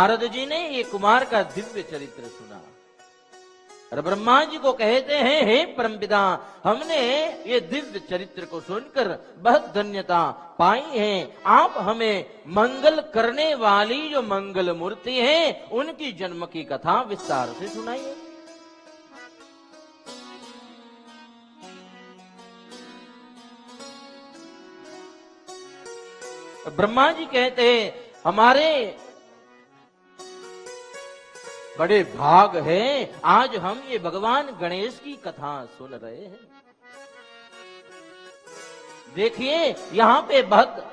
नारद जी ने ये कुमार का दिव्य चरित्र सुना और ब्रह्मा जी को कहते हैं, हे परमपिता, हमने ये दिव्य चरित्र को सुनकर बहुत धन्यता पाई है। आप हमें मंगल करने वाली जो मंगल मूर्ति है उनकी जन्म की कथा विस्तार से सुनाइए। ब्रह्मा जी कहते हैं, हमारे बड़े भाग है, आज हम ये भगवान गणेश की कथा सुन रहे हैं। देखिए यहाँ पे बहुत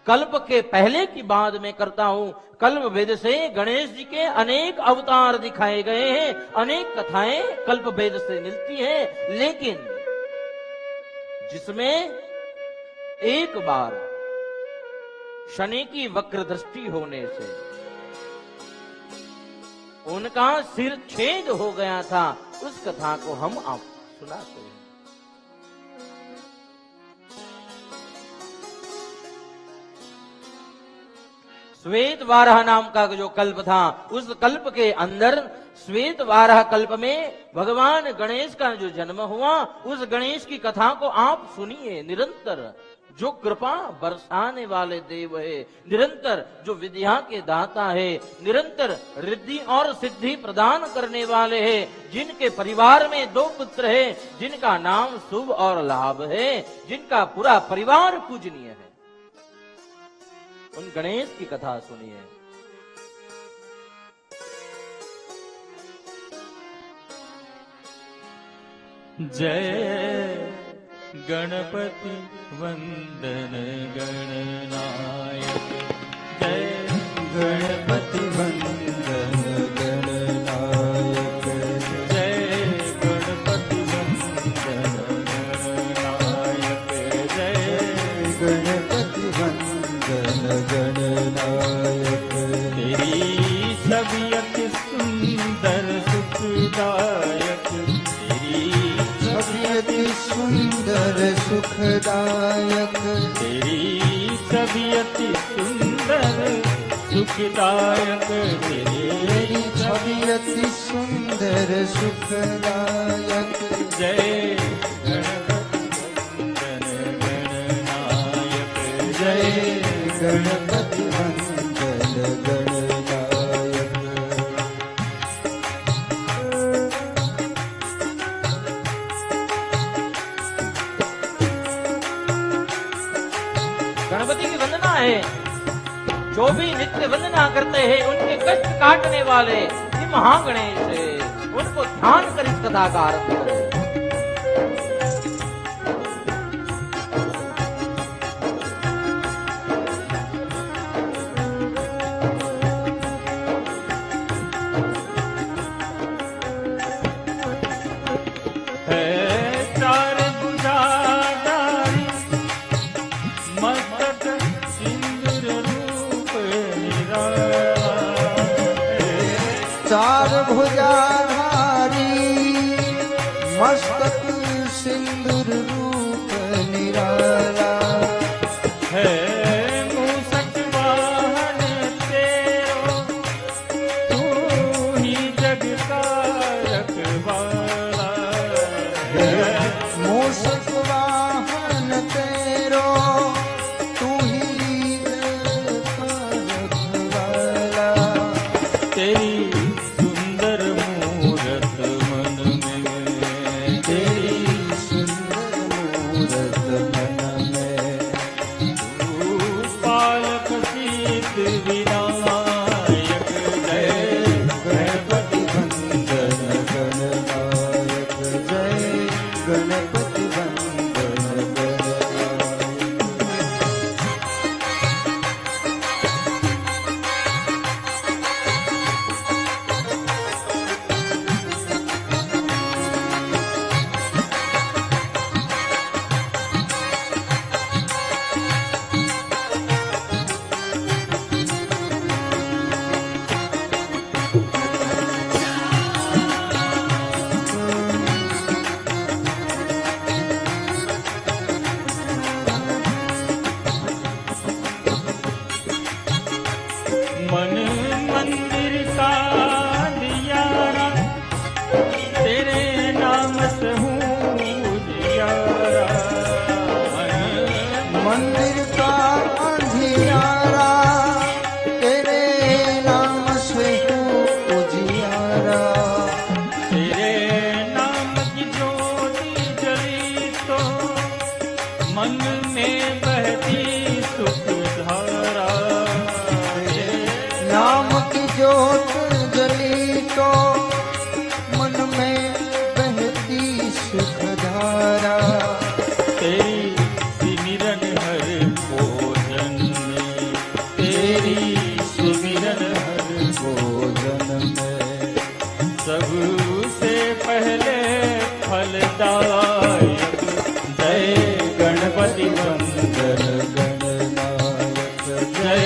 कल्प के पहले की बात मैं करता हूं। कल्प वेद से गणेश जी के अनेक अवतार दिखाए गए हैं, अनेक कथाएं कल्प वेद से मिलती हैं, लेकिन जिसमें एक बार शनि की वक्र दृष्टि होने से उनका सिर छेद हो गया था, उस कथा को हम आप सुनाते हैं। श्वेत वाराह नाम का जो कल्प था, उस कल्प के अंदर श्वेत वाराह कल्प में भगवान गणेश का जो जन्म हुआ, उस गणेश की कथा को आप सुनिए। निरंतर जो कृपा बरसाने वाले देव है, निरंतर जो विद्या के दाता है, निरंतर रिद्धि और सिद्धि प्रदान करने वाले हैं, जिनके परिवार में 2 पुत्र है, जिनका नाम शुभ और लाभ है, जिनका पूरा परिवार पूजनीय है, उन गणेश की कथा सुनिए। जय गणपति वंदन गणनायक, जय गणपति वंदन गणनायक, जय गणपति वंदन गणनायक, जय गणपति वंदन गणनायक। तेरी छवि अति सुंदर सुखदायक, अति सुंदर सुखदायक, तेरी छवि अति सुंदर सुखदायक, तेरी छवि अति सुंदर सुखदायक। जय गणपति वंदन गणनायक, जय गणपति वंदन गणनायक। गणपति की वंदना है। जो भी नित्य वंदना करते हैं, उनके कष्ट काटने वाले ये महागणेश है, उनको ध्यान कर इस कथा का आरंभ करें। चार भुजाधारी मस्तक सिंदूर रूप निराला, है मूषक वाहन तेरो, तू ही जग का रखवाला, है मूषक वाहन तेरो, तू ही जग का रखवाला। तेरी सुंदर मूरत मन में, तेरी सुंदर मूरत मन में, तू पालक सीत विनायक, जय गणपति वंदन गणनायक, जय गणपति वंदन गणनायक। मन में बहती सुख धारा। नाम की ज्योत जली तो मन में बहती सुख धारा। तेरी सिमरन हर भोजन में, तेरी सिमरन हर भोजन में सबसे पहले फलदायक। जय गणपति वंदन गणनायक। जय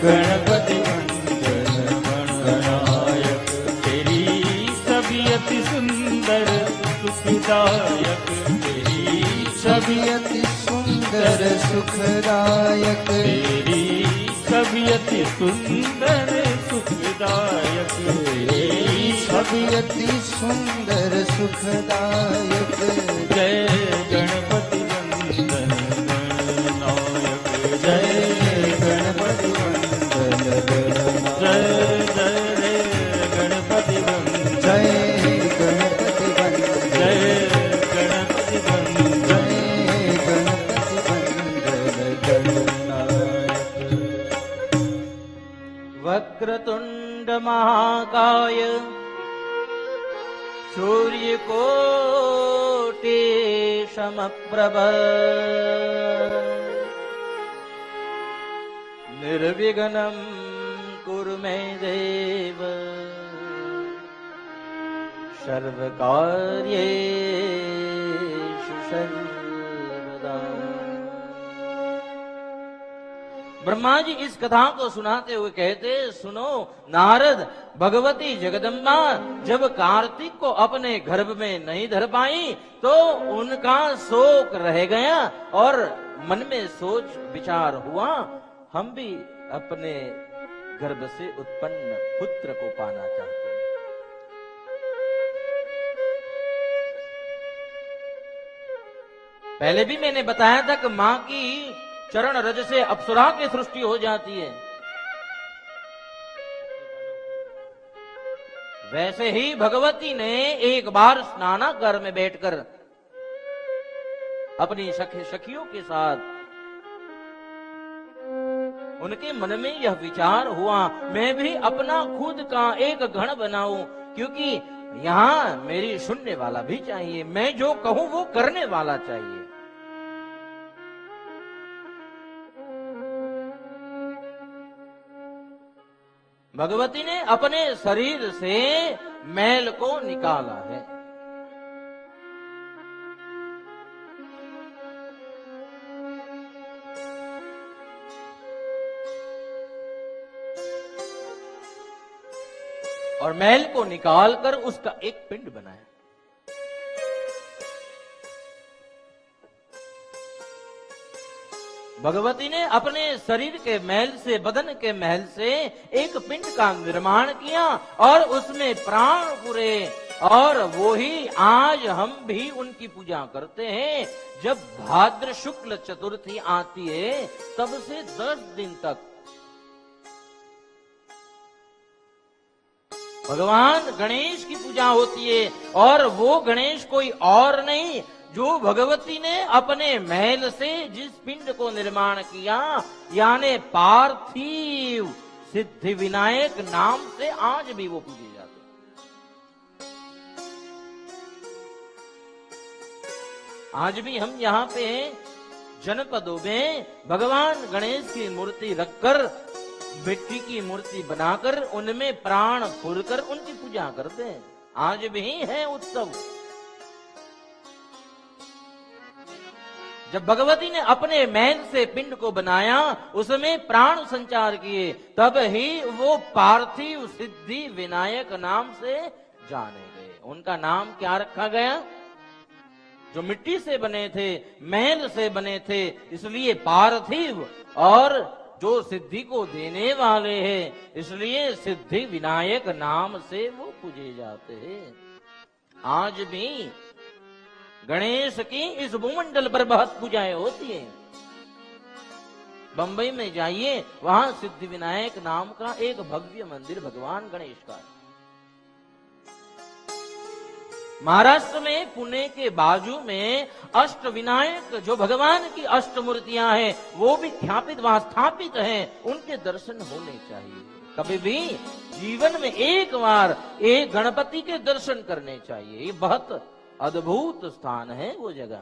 गणपति वंदन गणनायक। तेरी छवि अति सुंदर सुखदायक। तेरी छवि अति सुंदर सुखदायक। तेरी छवि अति सुंदर सुखदायक। तेरी छवि अति सुंदर सुखदायक। जय गणपति वंदन गणनायक। जय गणपति वंदन गणनायक। जय जय रे गणपति वंदन। जय गणपति वंदन। जय गणपति वंदन। जय गणपति वंदन गणनायक। वक्रतुंड महाकाय सूर्यकोटि समप्रभ निर्विघ्नं कुरु मे देव सर्वकार्येषु सर्वदा। ब्रह्मा जी इस कथा को सुनाते हुए कहते, सुनो नारद, भगवती जगदम्बा जब कार्तिक को अपने गर्भ में नहीं धर पाई तो उनका शोक रह गया और मन में सोच विचार हुआ, हम भी अपने गर्भ से उत्पन्न पुत्र को पाना चाहते हैं। पहले भी मैंने बताया था कि मां की चरण रज से अप्सरा की सृष्टि हो जाती है। वैसे ही भगवती ने एक बार स्नानागार में बैठकर अपनी सखियों के साथ उनके मन में यह विचार हुआ, मैं भी अपना खुद का एक गण बनाऊं, क्योंकि यहां मेरी सुनने वाला भी चाहिए, मैं जो कहूं वो करने वाला चाहिए। भगवती ने अपने शरीर से मैल को निकाला है। और मैल को निकालकर उसका एक पिंड बनाया। भगवती ने अपने शरीर के मैल से, बदन के मैल से एक पिंड का निर्माण किया और उसमें प्राण पूरे, और वो ही आज हम भी उनकी पूजा करते हैं। जब भाद्र शुक्ल चतुर्थी आती है तब से 10 दिन तक भगवान गणेश की पूजा होती है, और वो गणेश कोई और नहीं, जो भगवती ने अपने महल से जिस पिंड को निर्माण किया, यानी पार्थिव सिद्धि विनायक नाम से आज भी वो पूजे जाते। आज भी हम यहाँ पे जनपदों में भगवान गणेश की मूर्ति रखकर, मिट्टी की मूर्ति बनाकर उनमें प्राण फूलकर उनकी पूजा करते हैं। आज भी है उत्सव। जब भगवती ने अपने मैल से पिंड को बनाया, उसमें प्राण संचार किए, तब ही वो पार्थिव सिद्धि विनायक नाम से जाने गए। उनका नाम क्या रखा गया? जो मिट्टी से बने थे, मैल से बने थे, इसलिए पार्थिव, और जो सिद्धि को देने वाले हैं इसलिए सिद्धि विनायक नाम से वो पूजे जाते हैं। आज भी गणेश की इस भूमंडल पर बहुत पूजाएं होती हैं। बंबई में जाइए, वहां सिद्धि विनायक नाम का एक भव्य मंदिर भगवान गणेश का। महाराष्ट्र में पुणे के बाजू में अष्ट विनायक जो भगवान की अष्ट मूर्तियां हैं वो भी ख्यापित वहां स्थापित हैं, उनके दर्शन होने चाहिए। कभी भी जीवन में एक बार एक गणपति के दर्शन करने चाहिए। ये बहुत अद्भुत स्थान है वो जगह।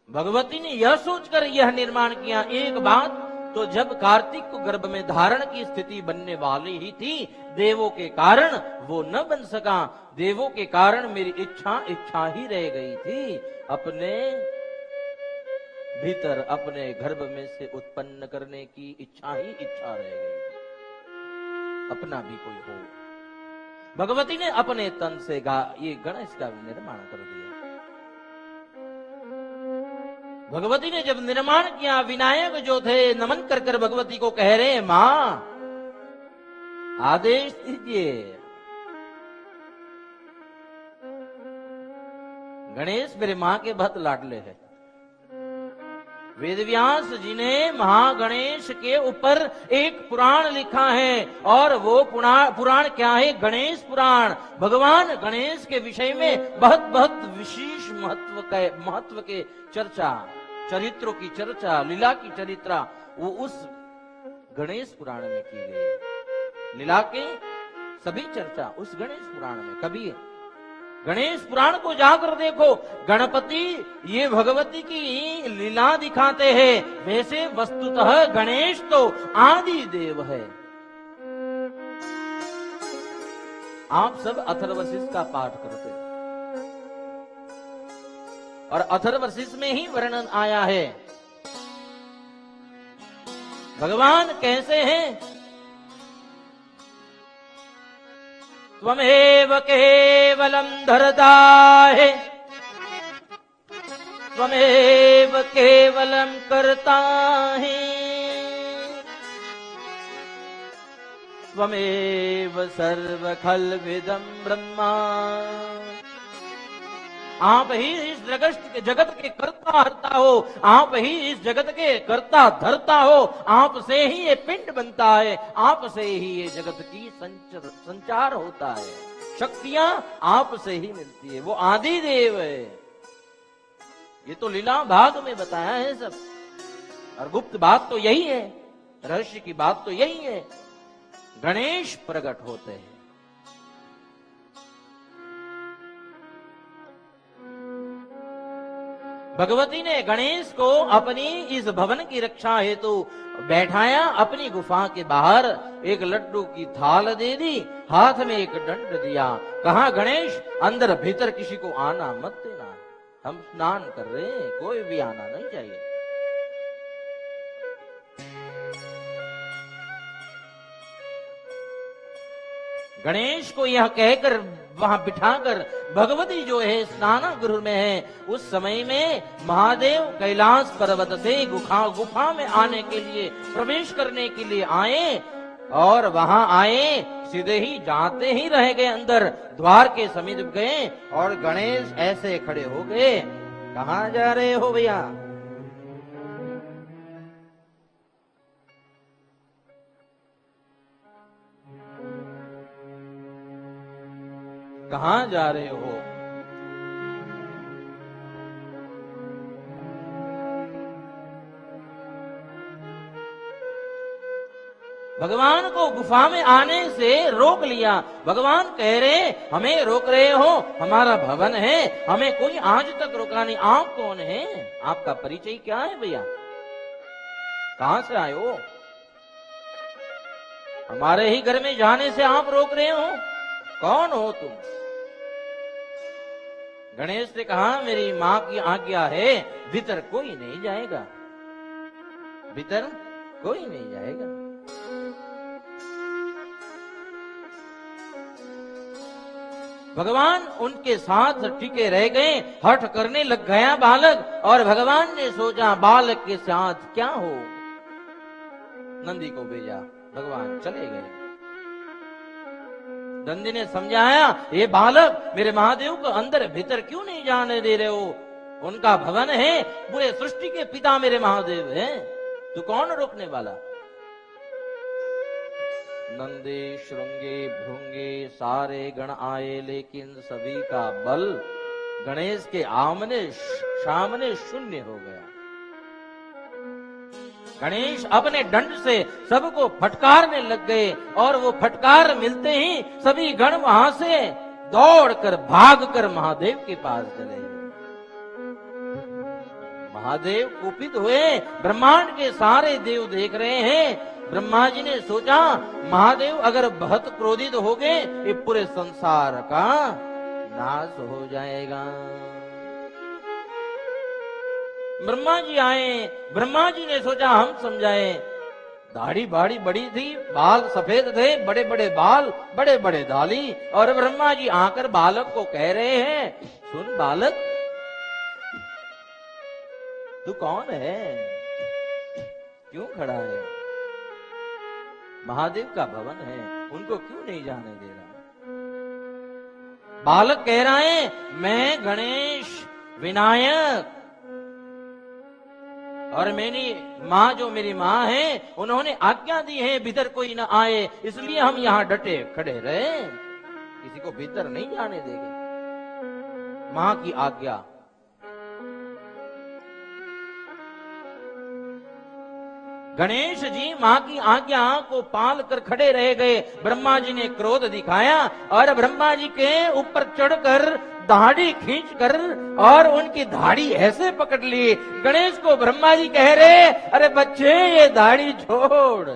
भगवती ने यह सोचकर यह निर्माण किया। एक बात तो जब कार्तिक को गर्भ में धारण की स्थिति बनने वाली ही थी, देवों के कारण वो न बन सका। देवों के कारण मेरी इच्छा ही रह गई थी। अपने भीतर अपने गर्भ में से उत्पन्न करने की इच्छा ही इच्छा रह गई थी, अपना भी कोई हो। भगवती ने अपने तन से ये गणेश का निर्माण कर दिया। भगवती ने जब निर्माण किया, विनायक जो थे नमन कर कर भगवती को कह रहे, मां आदेश दीजिए। गणेश मेरे मां के बहुत लाडले हैं। वेदव्यास जी ने महागणेश के ऊपर एक पुराण लिखा है, और वो पुराण क्या है? गणेश पुराण। भगवान गणेश के विषय में बहुत बहुत विशेष महत्व के चर्चा, चरित्रों की चर्चा, लीला की चरित्रा वो उस गणेश पुराण में की गई। लीला के सभी चर्चा उस गणेश पुराण में। कभी गणेश पुराण को जाकर देखो, गणपति ये भगवती की लीला दिखाते हैं। वैसे वस्तुतः गणेश तो आदि देव है। आप सब अथर्वशीष का पाठ करते हैं, और अथर्वशीष में ही वर्णन आया है भगवान कैसे हैं। त्वमेव केवलम धरता है, त्वमेव केवलम करता है, त्वमेव सर्व खल्विदं ब्रह्मा। आप ही इस जगत के कर्ता हरता हो, आप ही इस जगत के कर्ता धरता हो। आपसे ही ये पिंड बनता है, आपसे ही ये जगत की संचार होता है। शक्तियां आपसे ही मिलती है, वो आदि देव है। ये तो लीला भाग में बताया है सब, और गुप्त बात तो यही है, रहस्य की बात तो यही है। गणेश प्रकट होते हैं। भगवती ने गणेश को अपनी इस भवन की रक्षा हेतु बैठाया। अपनी गुफा के बाहर एक लड्डू की थाल दे दी, हाथ में एक दंड दिया। कहा, गणेश अंदर भीतर किसी को आना मत देना, हम स्नान कर रहे हैं, कोई भी आना नहीं चाहिए। गणेश को यह कहकर वहां बिठाकर भगवती जो है स्नान गृह में है। उस समय में महादेव कैलाश पर्वत से गुफा में आने के लिए, प्रवेश करने के लिए आए, और वहां आए सीधे ही जाते ही रह गए, अंदर द्वार के समीप गए, और गणेश ऐसे खड़े हो गए। कहां जा रहे हो भैया? कहां जा रहे हो? भगवान को गुफा में आने से रोक लिया। भगवान कह रहे, हमें रोक रहे हो, हमारा भवन है, हमें कोई आज तक रोका नहीं। आप कौन है? आपका परिचय क्या है भैया? कहां से आए हो? हमारे ही घर में जाने से आप रोक रहे हो? कौन हो तुम? गणेश ने कहा, मेरी मां की आज्ञा है, भीतर कोई नहीं जाएगा, भीतर कोई नहीं जाएगा। भगवान उनके साथ टिके रह गए। हठ करने लग गया बालक, और भगवान ने सोचा बालक के साथ क्या हो। नंदी को भेजा, भगवान चले गए। नंदी ने समझाया, ये बालक मेरे महादेव को अंदर भीतर क्यों नहीं जाने दे रहे हो? उनका भवन है, पूरे सृष्टि के पिता मेरे महादेव हैं, तू कौन रोकने वाला? नंदी श्रृंगे भृंगे सारे गण आए, लेकिन सभी का बल गणेश के आमने सामने शून्य हो गया। गणेश अपने दंड से सबको फटकारने लग गए और वो फटकार मिलते ही सभी गण वहां से दौड़कर भागकर महादेव के पास चले। महादेव कुपित हुए, ब्रह्मांड के सारे देव देख रहे हैं। ब्रह्मा जी ने सोचा महादेव अगर बहुत क्रोधित हो गए ये पूरे संसार का नाश हो जाएगा। ब्रह्मा जी आए, ब्रह्मा जी ने सोचा हम समझाएं। दाढ़ी बाड़ी बड़ी थी, बाल सफेद थे, बड़े बड़े बाल, बड़े बड़े दाली। और ब्रह्मा जी आकर बालक को कह रहे हैं, सुन बालक, तू कौन है, क्यों खड़ा है? महादेव का भवन है, उनको क्यों नहीं जाने दे रहा? बालक कह रहा है, मैं गणेश विनायक और मेरी माँ जो मेरी माँ है उन्होंने आज्ञा दी है भीतर कोई न आए, इसलिए हम यहाँ डटे खड़े रहे, किसी को भीतर नहीं जाने देंगे, माँ की आज्ञा। गणेश जी माँ की आज्ञा को पाल कर खड़े रह गए। ब्रह्मा जी ने क्रोध दिखाया और ब्रह्मा जी के ऊपर चढ़कर दाढ़ी खींचकर और उनकी दाढ़ी ऐसे पकड़ ली। गणेश को ब्रह्मा जी कह रहे, अरे बच्चे ये दाढ़ी छोड़,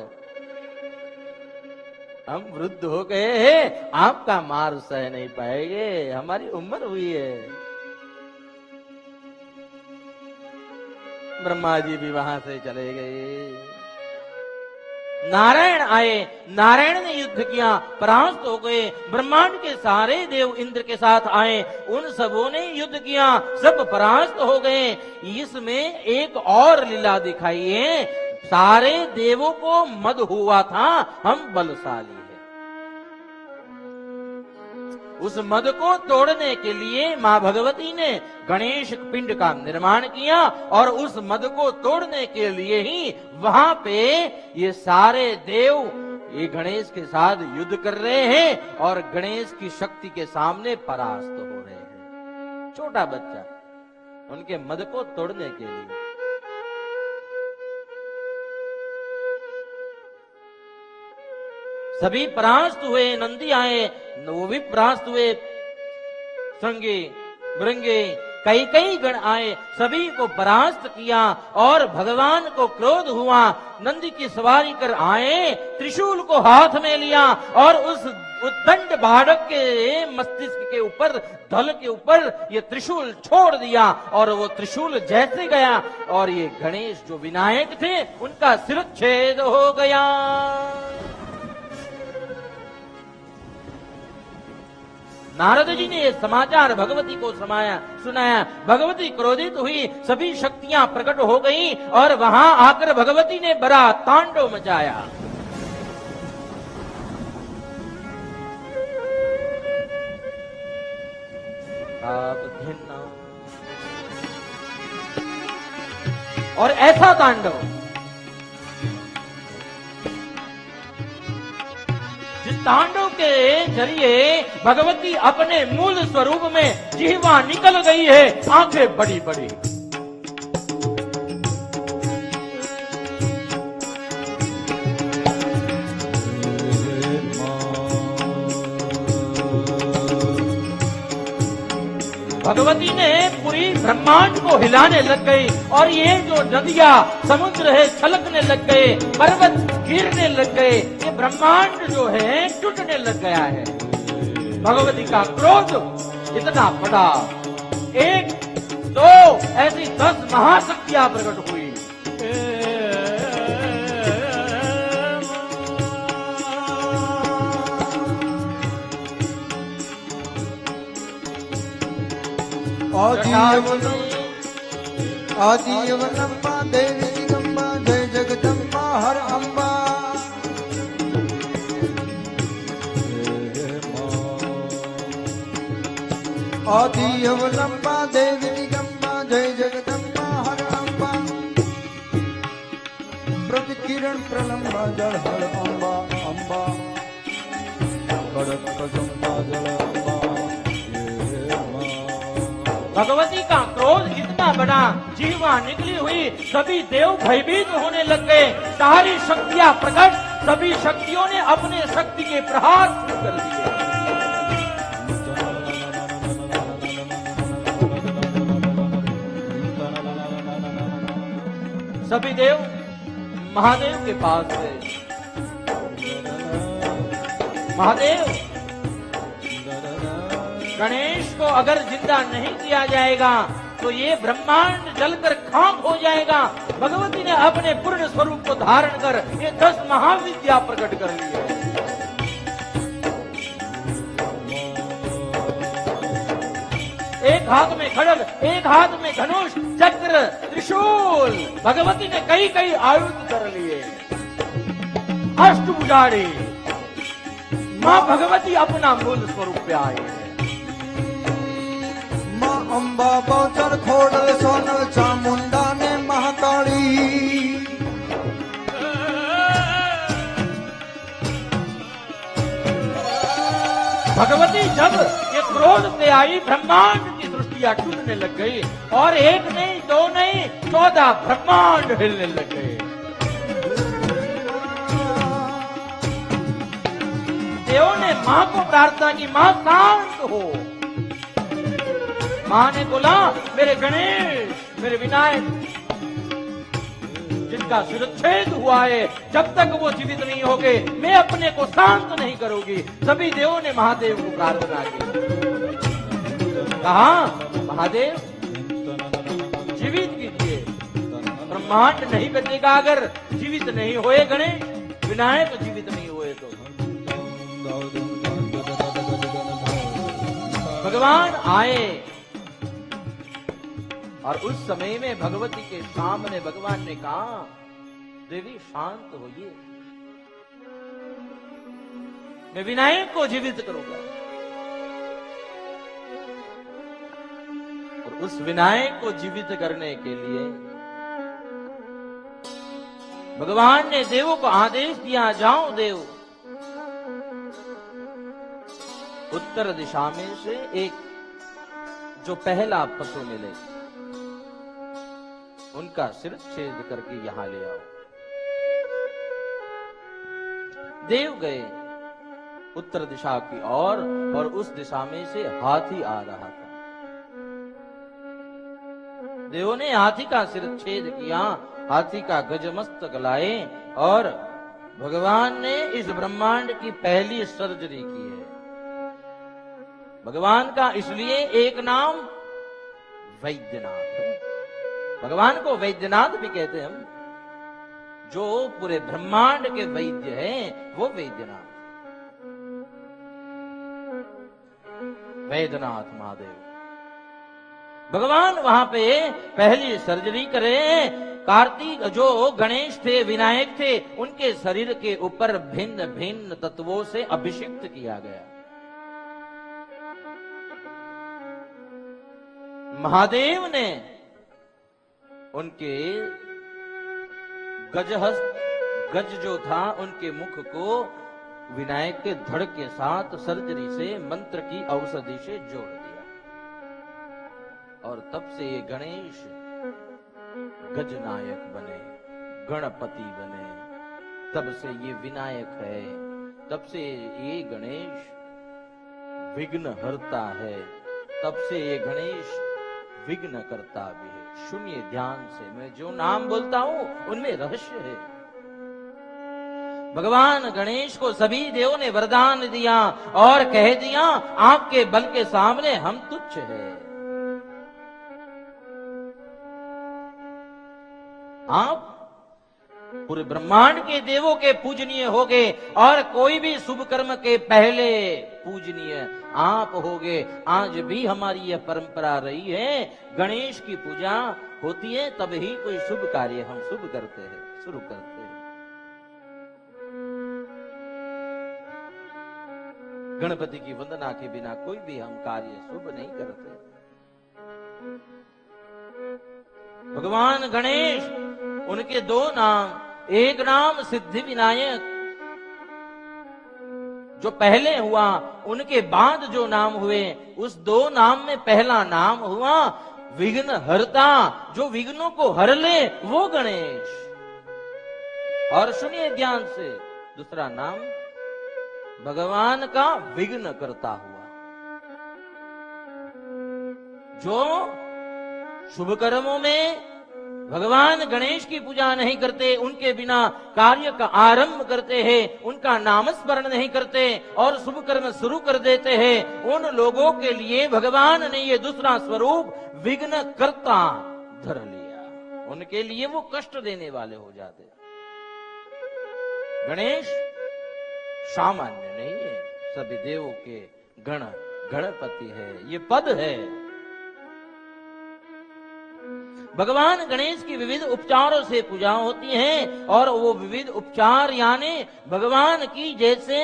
हम वृद्ध हो गए हैं, आपका मार सह नहीं पाएंगे, हमारी उम्र हुई है। ब्रह्मा जी भी वहां से चले गए। नारायण आए, नारायण ने युद्ध किया, परास्त हो गए। ब्रह्मांड के सारे देव इंद्र के साथ आए, उन सबों ने युद्ध किया, सब परास्त हो गए। इसमें एक और लीला दिखाई है, सारे देवों को मद हुआ था हम बलशाली हैं। उस मद को तोड़ने के लिए मां भगवती ने गणेश पिंड का निर्माण किया और उस मद को तोड़ने के लिए ही वहां पे ये सारे देव ये गणेश के साथ युद्ध कर रहे हैं और गणेश की शक्ति के सामने परास्त हो रहे हैं। छोटा बच्चा उनके मद को तोड़ने के लिए। सभी परास्त हुए, नंदी आए, वो भी परास्त हुए, श्रृंगे भृंगे कई कई गण आए, सभी को परास्त किया और भगवान को क्रोध हुआ। नंदी की सवारी कर आए, त्रिशूल को हाथ में लिया और उस दंड बालक के मस्तिष्क के ऊपर, धल के ऊपर ये त्रिशूल छोड़ दिया और वो त्रिशूल जैसे गया और ये गणेश जो विनायक थे उनका शिरच्छेद हो गया। नारद जी ने यह समाचार भगवती को सुनाया। भगवती क्रोधित हुई, सभी शक्तियां प्रकट हो गई और वहां आकर भगवती ने बड़ा तांडव मचाया। और ऐसा तांडव तांडव के जरिए भगवती अपने मूल स्वरूप में जीवा निकल गई है, आंखें बड़ी बड़ी। भगवती ने पूरी ब्रह्मांड को हिलाने लग गई और ये जो नदियां समुद्र है छलकने लग गए, पर्वत गिरने लग गए, ये ब्रह्मांड जो है टूटने लग गया है। भगवती का क्रोध इतना बड़ा, एक दो ऐसी 10 महाशक्तियां प्रकट हुई। आदियवनम्बा देवी दिगंबा जय जगदम्बा हर अम्बा। आदियवनम्बा देवी दिगंबा जय जगदम्बा हर अम्बा। प्रतिकिरण प्रलंबा जल हर अम्बा अम्बा। भगवती का क्रोध इतना बड़ा, जीवा निकली हुई, सभी देव भयभीत होने लग गए। सारी शक्तियां प्रकट, सभी शक्तियों ने अपने शक्ति के प्रहार शुरू कर दिए। सभी देव महादेव के पास गए। महादेव, गणेश को अगर जिंदा नहीं किया जाएगा तो ये ब्रह्मांड जलकर खाक हो जाएगा। भगवती ने अपने पूर्ण स्वरूप को धारण कर ये 10 महाविद्या प्रकट कर ली है। एक हाथ में खड्ग, एक हाथ में धनुष, चक्र, त्रिशूल। भगवती ने कई कई आयुध कर लिए। अष्टभुजारी मां भगवती अपना मूल स्वरूप पे आए हैं। मां अंबा बौचर खोडल सोन चामुंडा ने महाकाली। भगवती जब ये क्रोध से आई, ब्रह्मांड की दृष्टियां टूटने लग गई और एक नहीं, दो नहीं, 14 ब्रह्मांड हिलने लग गए। देवों ने मां को प्रार्थना की, मां शांत हो। मां ने बोला, मेरे गणेश, मेरे विनायक, जिनका शिरच्छेद हुआ है, जब तक वो जीवित नहीं होंगे मैं अपने को शांत नहीं करूंगी। सभी देवों ने महादेव को प्रार्थना की। कहा, महादेव जीवित कीजिए, ब्रह्मांड नहीं बचेगा अगर जीवित नहीं हुए गणेश, विनायक जीवित नहीं हुए तो। भगवान आए और उस समय में भगवती के सामने भगवान ने कहा, देवी शांत होइए, मैं विनायक को जीवित करूंगा। और उस विनायक को जीवित करने के लिए भगवान ने देवों को आदेश दिया, जाओ देव, उत्तर दिशा में से एक जो पहला पशु मिले उनका सिर छेद करके यहां ले आओ। देव गए उत्तर दिशा की ओर और उस दिशा में से हाथी आ रहा था। देवों ने हाथी का सिर छेद किया, हाथी का गजमस्तक लाए और भगवान ने इस ब्रह्मांड की पहली सर्जरी की है। भगवान का इसलिए एक नाम वैद्यनाथ है। भगवान को वैद्यनाथ भी कहते हैं हम। जो पूरे ब्रह्मांड के वैद्य हैं वो वैद्यनाथ, वैद्यनाथ महादेव। भगवान वहां पे पहली सर्जरी करे। कार्तिक जो गणेश थे, विनायक थे, उनके शरीर के ऊपर भिन्न भिन्न तत्वों से अभिषिक्त किया गया। महादेव ने उनके गज जो था उनके मुख को विनायक के धड़ के साथ सर्जरी से मंत्र की औषधि से जोड़ दिया और तब से ये गणेश गजनायक बने, गणपति बने। तब से ये विनायक है, तब से ये गणेश विघ्न हरता है, तब से ये गणेश विघ्न करता भी है। सुनिए ध्यान से, मैं जो नाम बोलता हूं उनमें रहस्य है। भगवान गणेश को सभी देवों ने वरदान दिया और कह दिया, आपके बल के सामने हम तुच्छ हैं। आप पूरे ब्रह्मांड के देवों के पूजनीय होगे और कोई भी शुभ कर्म के पहले पूजनीय आप होगे। आज भी हमारी यह परंपरा रही है, गणेश की पूजा होती है तब ही कोई शुभ कार्य हम शुभ करते हैं, शुरू करते हैं। गणपति की वंदना के बिना कोई भी हम कार्य शुभ नहीं करते। भगवान गणेश, उनके दो नाम, एक नाम सिद्धि विनायक जो पहले हुआ उनके बाद जो नाम हुए, उस 2 नाम में पहला नाम हुआ विघ्न हरता, जो विघ्नों को हर ले वो गणेश। और सुनिए ध्यान से, दूसरा नाम भगवान का विघ्न करता हुआ, जो शुभ कर्मों में भगवान गणेश की पूजा नहीं करते, उनके बिना कार्य का आरंभ करते हैं, उनका नामस्मरण नहीं करते और शुभ कर्म शुरू कर देते हैं, उन लोगों के लिए भगवान ने ये दूसरा स्वरूप विघ्न करता धर लिया। उनके लिए वो कष्ट देने वाले हो जाते। गणेश सामान्य नहीं है, सभी देवों के गणपति है, ये पद है। भगवान गणेश की विविध उपचारों से पूजा होती है और वो विविध उपचार यानी भगवान की जैसे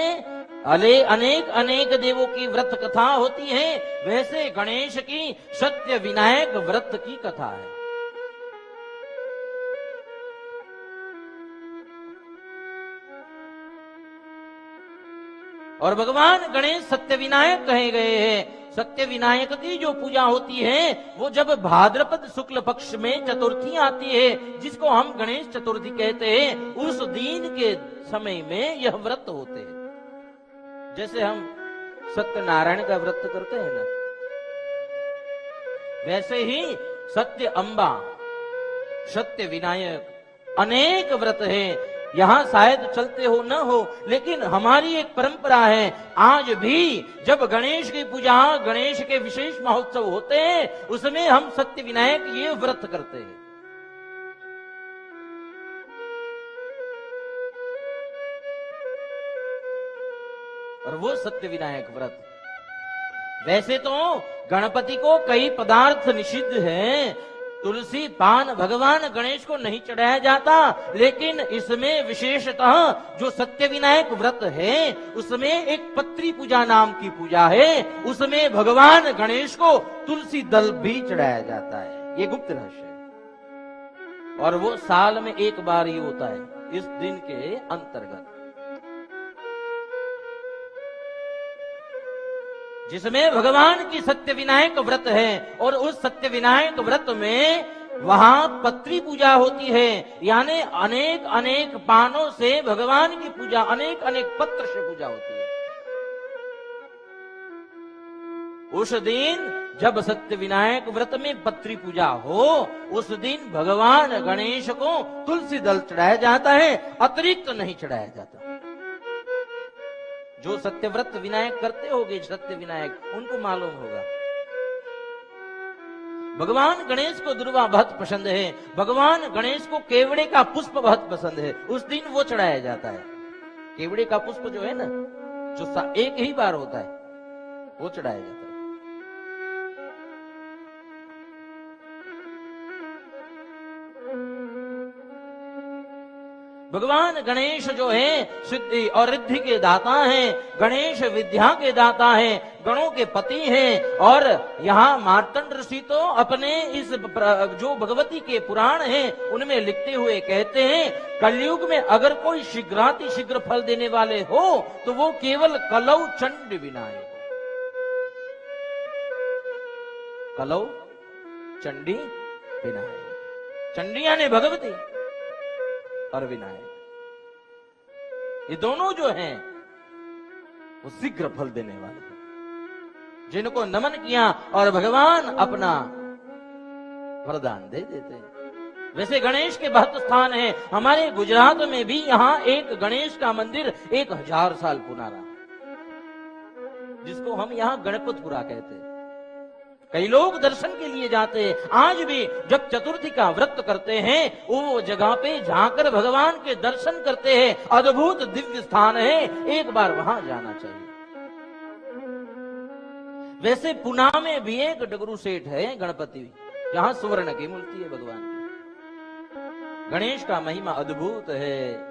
अनेक अनेक देवों की व्रत कथा होती है, वैसे गणेश की सत्य विनायक व्रत की कथा है। और भगवान गणेश सत्य विनायक कहे गए हैं। सत्य विनायक की जो पूजा होती है वो जब भाद्रपद शुक्ल पक्ष में चतुर्थी आती है, जिसको हम गणेश चतुर्थी कहते हैं, उस दिन के समय में यह व्रत होते हैं। जैसे हम सत्यनारायण का व्रत करते हैं ना, वैसे ही सत्य अंबा, सत्य विनायक अनेक व्रत हैं। यहां शायद चलते हो न हो, लेकिन हमारी एक परंपरा है, आज भी जब गणेश की पूजा, गणेश के विशेष महोत्सव होते हैं, उसमें हम सत्य विनायक ये व्रत करते हैं। और वो सत्य विनायक व्रत, वैसे तो गणपति को कई पदार्थ निषिद्ध हैं, तुलसी पान भगवान गणेश को नहीं चढ़ाया जाता, लेकिन इसमें विशेषतः जो सत्य विनायक व्रत है उसमें एक पत्री पूजा नाम की पूजा है, उसमें भगवान गणेश को तुलसी दल भी चढ़ाया जाता है। ये गुप्त रहस्य है और वो साल में एक बार ही होता है, इस दिन के अंतर्गत, जिसमें भगवान की सत्य विनायक व्रत है। और उस सत्य विनायक व्रत में वहां पत्री पूजा होती है, यानी अनेक अनेक पानों से भगवान की पूजा, अनेक अनेक पत्र से पूजा होती है। उस दिन जब सत्य विनायक व्रत में पत्री पूजा हो, उस दिन भगवान गणेश को तुलसी दल चढ़ाया जाता है, अतिरिक्त नहीं चढ़ाया जाता। जो सत्यव्रत विनायक करते होगे, सत्य विनायक, उनको मालूम होगा। भगवान गणेश को दुर्वा बहुत पसंद है, भगवान गणेश को केवड़े का पुष्प बहुत पसंद है, उस दिन वो चढ़ाया जाता है। केवड़े का पुष्प जो है ना, जो एक ही बार होता है, वो चढ़ाया जाता है। भगवान गणेश जो है सिद्धि और रिद्धि के दाता हैं, गणेश विद्या के दाता हैं, गणों के पति हैं। और यहाँ मार्तंड ऋषि तो अपने इस जो भगवती के पुराण हैं उनमें लिखते हुए कहते हैं, कलयुग में अगर कोई शीघ्राति शीघ्र फल देने वाले हो तो वो केवल कलौ चंड विनायक। कलौ चंडी विनायक, चंडी यानी भगवती और विनायक, ये दोनों जो हैं वो शीघ्र फल देने वाले हैं। जिनको नमन किया और भगवान अपना वरदान दे देते हैं। वैसे गणेश के बहुत स्थान है, हमारे गुजरात में भी यहाँ एक गणेश का मंदिर 1000 साल पुराना, जिसको हम यहाँ गणपतपुरा कहते हैं। कई लोग दर्शन के लिए जाते हैं। आज भी जब चतुर्थी का व्रत करते हैं, वो जगह पे जाकर भगवान के दर्शन करते हैं। अद्भुत दिव्य स्थान है, एक बार वहां जाना चाहिए। वैसे पुना में भी एक डगरू सेठ है गणपति, जहां सुवर्ण की मूर्ति है भगवान की। गणेश का महिमा अद्भुत है।